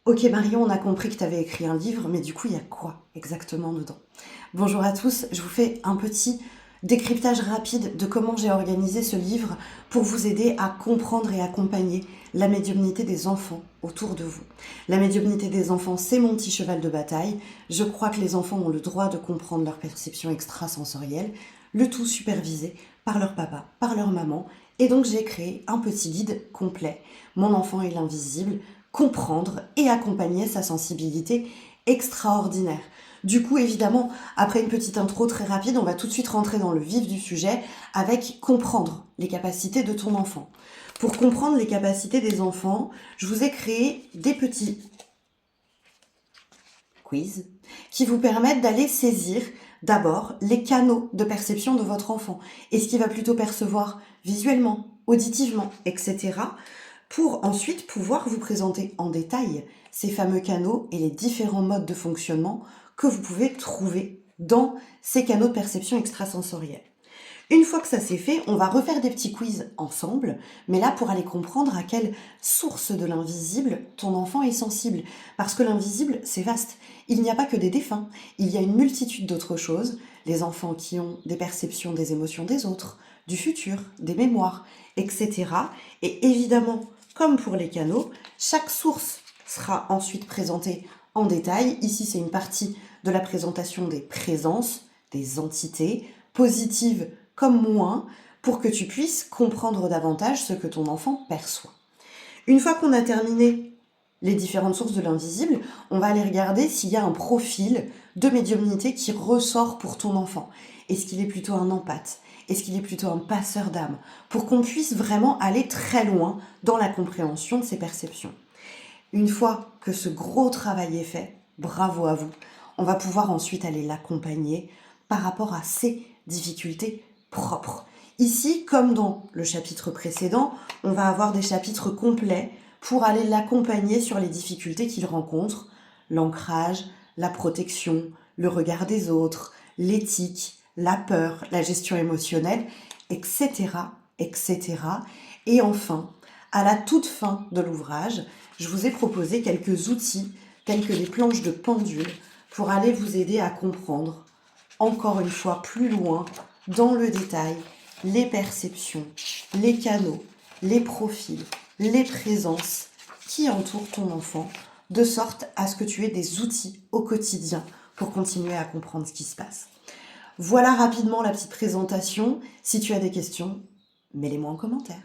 Ok Marion, on a compris que tu avais écrit un livre, mais du coup, il y a quoi exactement dedans? Bonjour à tous, je vous fais un petit décryptage rapide de comment j'ai organisé ce livre pour vous aider à comprendre et accompagner la médiumnité des enfants autour de vous. La médiumnité des enfants, c'est mon petit cheval de bataille. Je crois que les enfants ont le droit de comprendre leur perception extrasensorielle, le tout supervisé par leur papa, par leur maman. Et donc j'ai créé un petit guide complet, Mon enfant et l'invisible, comprendre et accompagner sa sensibilité extraordinaire. Du coup, évidemment, après une petite intro très rapide, on va tout de suite rentrer dans le vif du sujet avec comprendre les capacités de ton enfant. Pour comprendre les capacités des enfants, je vous ai créé des petits quiz qui vous permettent d'aller saisir d'abord les canaux de perception de votre enfant. Est-ce qu'il va plutôt percevoir visuellement, auditivement, etc. pour ensuite pouvoir vous présenter en détail ces fameux canaux et les différents modes de fonctionnement que vous pouvez trouver dans ces canaux de perception extrasensorielle. Une fois que ça c'est fait, on va refaire des petits quiz ensemble, mais là pour aller comprendre à quelle source de l'invisible ton enfant est sensible. Parce que l'invisible, c'est vaste. Il n'y a pas que des défunts, il y a une multitude d'autres choses. Les enfants qui ont des perceptions des émotions des autres, du futur, des mémoires, etc. Et évidemment, comme pour les canaux, chaque source sera ensuite présentée en détail. Ici, c'est une partie de la présentation des présences, des entités, positives comme moins, pour que tu puisses comprendre davantage ce que ton enfant perçoit. Une fois qu'on a terminé les différentes sources de l'invisible, on va aller regarder s'il y a un profil de médiumnité qui ressort pour ton enfant. Est-ce qu'il est plutôt un empathe? Est-ce qu'il est plutôt un passeur d'âme? Pour qu'on puisse vraiment aller très loin dans la compréhension de ses perceptions. Une fois que ce gros travail est fait, bravo à vous, on va pouvoir ensuite aller l'accompagner par rapport à ses difficultés propres. Ici, comme dans le chapitre précédent, on va avoir des chapitres complets pour aller l'accompagner sur les difficultés qu'il rencontre, l'ancrage, la protection, le regard des autres, l'éthique, la peur, la gestion émotionnelle, etc., etc. Et enfin, à la toute fin de l'ouvrage, je vous ai proposé quelques outils, tels que les planches de pendule, pour aller vous aider à comprendre, encore une fois plus loin, dans le détail, les perceptions, les canaux, les profils, les présences qui entourent ton enfant, de sorte à ce que tu aies des outils au quotidien pour continuer à comprendre ce qui se passe. Voilà rapidement la petite présentation. Si tu as des questions, mets-les-moi en commentaire.